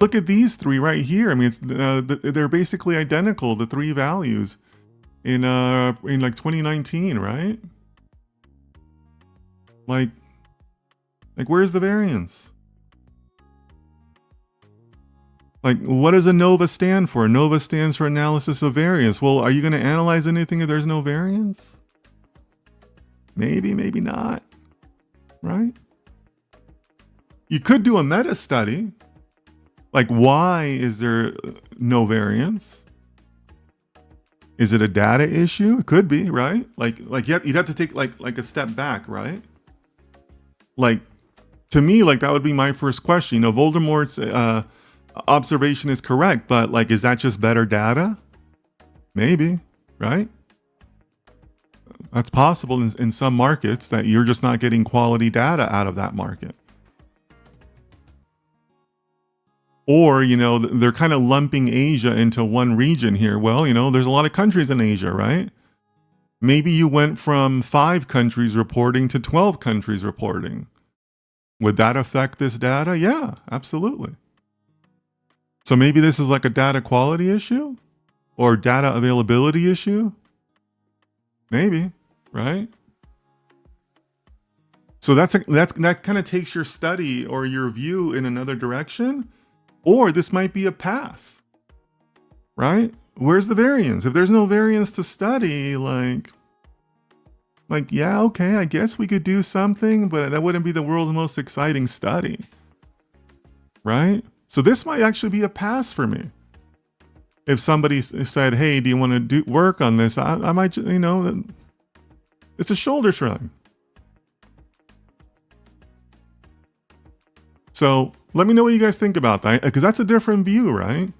Look at these three right here. I mean, they're basically identical, the three values in like 2019, right? Like where's the variance? Like, what does ANOVA stand for? ANOVA stands for analysis of variance. Well, are you going to analyze anything if there's no variance? Maybe, maybe not, right? You could do a meta study. Like, why is there no variance? Is it a data issue? It could be, right? Like you'd have to take like a step back, right? Like, to me, like that would be my first question. You know, Voldemort's observation is correct, but like, is that just better data? Maybe, right? That's possible in some markets that you're just not getting quality data out of that market. Or, you know, they're kind of lumping Asia into one region here. Well, you know, there's a lot of countries in Asia, right? Maybe you went from 5 countries reporting to 12 countries reporting. Would that affect this data? Yeah, absolutely. So maybe this is like a data quality issue or data availability issue. Maybe, right? So that kind of takes your study or your view in another direction. Or this might be a pass, right? Where's the variance? If there's no variance to study, like, yeah, okay, I guess we could do something, but that wouldn't be the world's most exciting study, right? So this might actually be a pass for me. If somebody said, hey, do you want to do work on this? I might, you know, it's a shoulder shrug. So let me know what you guys think about that, because that's a different view, right?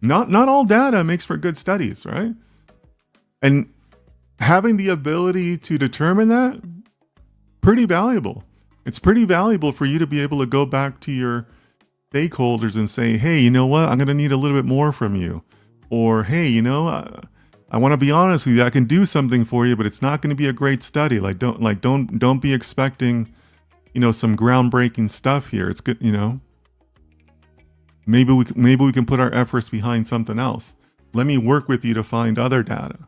Not all data makes for good studies, right? And having the ability to determine that, pretty valuable. It's pretty valuable for you to be able to go back to your stakeholders and say, hey, you know what? I'm going to need a little bit more from you. Or, hey, you know, I want to be honest with you. I can do something for you, but it's not going to be a great study. Don't be expecting, you know, some groundbreaking stuff here. It's good, you know. Maybe we can put our efforts behind something else. Let me work with you to find other data.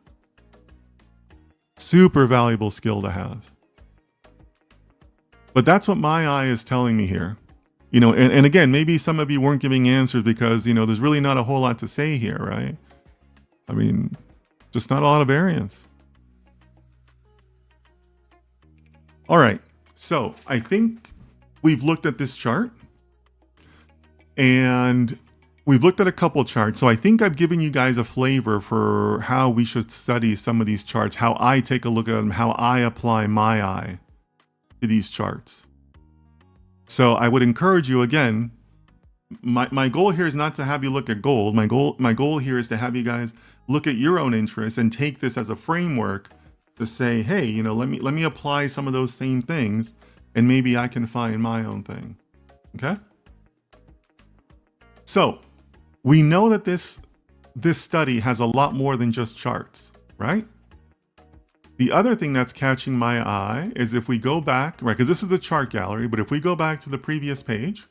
Super valuable skill to have. But that's what my eye is telling me here. You know, and again, maybe some of you weren't giving answers because, you know, there's really not a whole lot to say here, right? I mean, just not a lot of variance. All right, so I think we've looked at this chart and we've looked at a couple charts. So I think I've given you guys a flavor for how we should study some of these charts, how I take a look at them, how I apply my eye to these charts. So I would encourage you again, my goal here is not to have you look at gold. My goal here is to have you guys look at your own interests and take this as a framework to say, hey, you know, let me apply some of those same things and maybe I can find my own thing. Okay? So we know that this study has a lot more than just charts, right? The other thing that's catching my eye is if we go back, right, because this is the chart gallery, but if we go back to the previous page,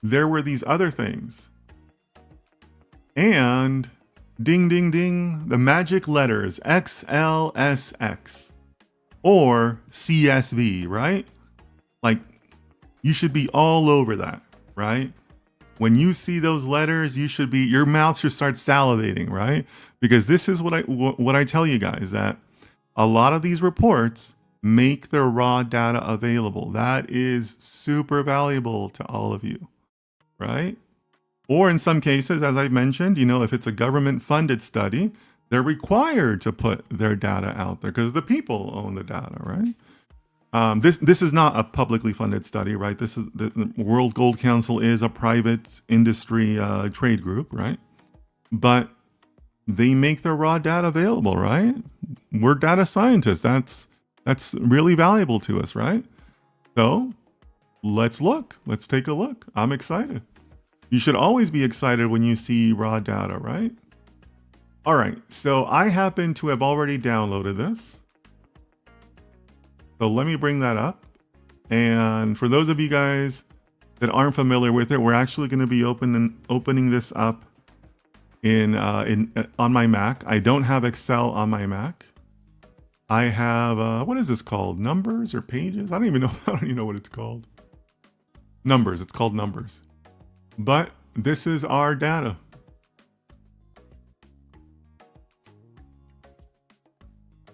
there were these other things. And ding, ding, ding, the magic letters XLSX or CSV, right? Like, you should be all over that, right? When you see those letters, your mouth should start salivating, right? Because this is what I tell you guys, that a lot of these reports make their raw data available. That is super valuable to all of you, right? Or in some cases, as I mentioned, you know, if it's a government funded study, they're required to put their data out there because the people own the data, right? This is not a publicly funded study, right? This is the World Gold Council is a private industry trade group, right? But they make their raw data available, right? We're data scientists. That's really valuable to us, right? So let's look. Let's take a look. I'm excited. You should always be excited when you see raw data, right? All right, so I happen to have already downloaded this. So let me bring that up. And for those of you guys that aren't familiar with it, we're actually going to be opening this up on my Mac. I don't have Excel on my Mac. I have what is this called? Numbers or pages? I don't even know. I don't even know what it's called. Numbers. It's called Numbers. But this is our data.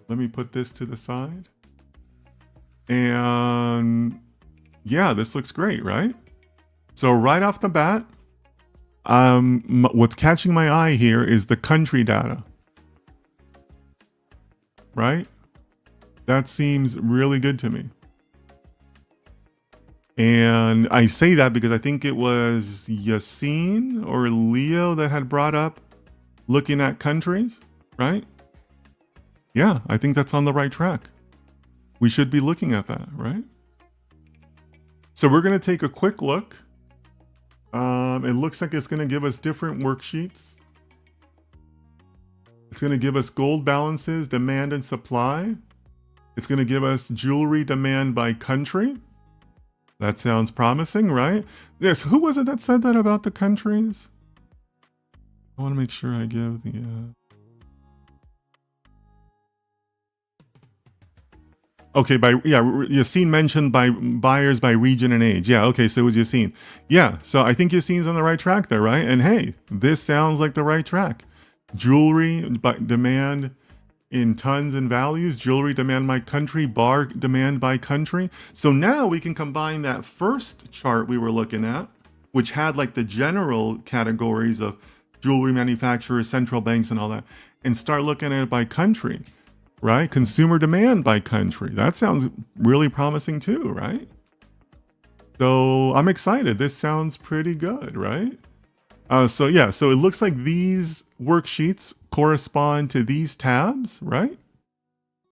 Let me put this to the side. And yeah, this looks great, right? So right off the bat, what's catching my eye here is the country data, right? That seems really good to me. And I say that because I think it was Yassine or Leo that had brought up looking at countries, right? Yeah, I think that's on the right track. We should be looking at that, right? So we're going to take a quick look. It looks like it's going to give us different worksheets. It's going to give us gold balances, demand and supply. It's going to give us jewelry demand by country. That sounds promising, right? Yes, who was it that said that about the countries? I want to make sure I give the... Okay, Yassine mentioned by buyers by region and age. Yeah, okay, so it was Yassine. Yeah, so I think Yassine's on the right track there, right? And hey, this sounds like the right track. Jewelry by demand in tons and values, jewelry demand by country, bar demand by country. So now we can combine that first chart we were looking at, which had like the general categories of jewelry manufacturers, central banks and all that, and start looking at it by country. Right? Consumer demand by country. That sounds really promising too, right? So I'm excited. This sounds pretty good, right? So it looks like these worksheets correspond to these tabs, right?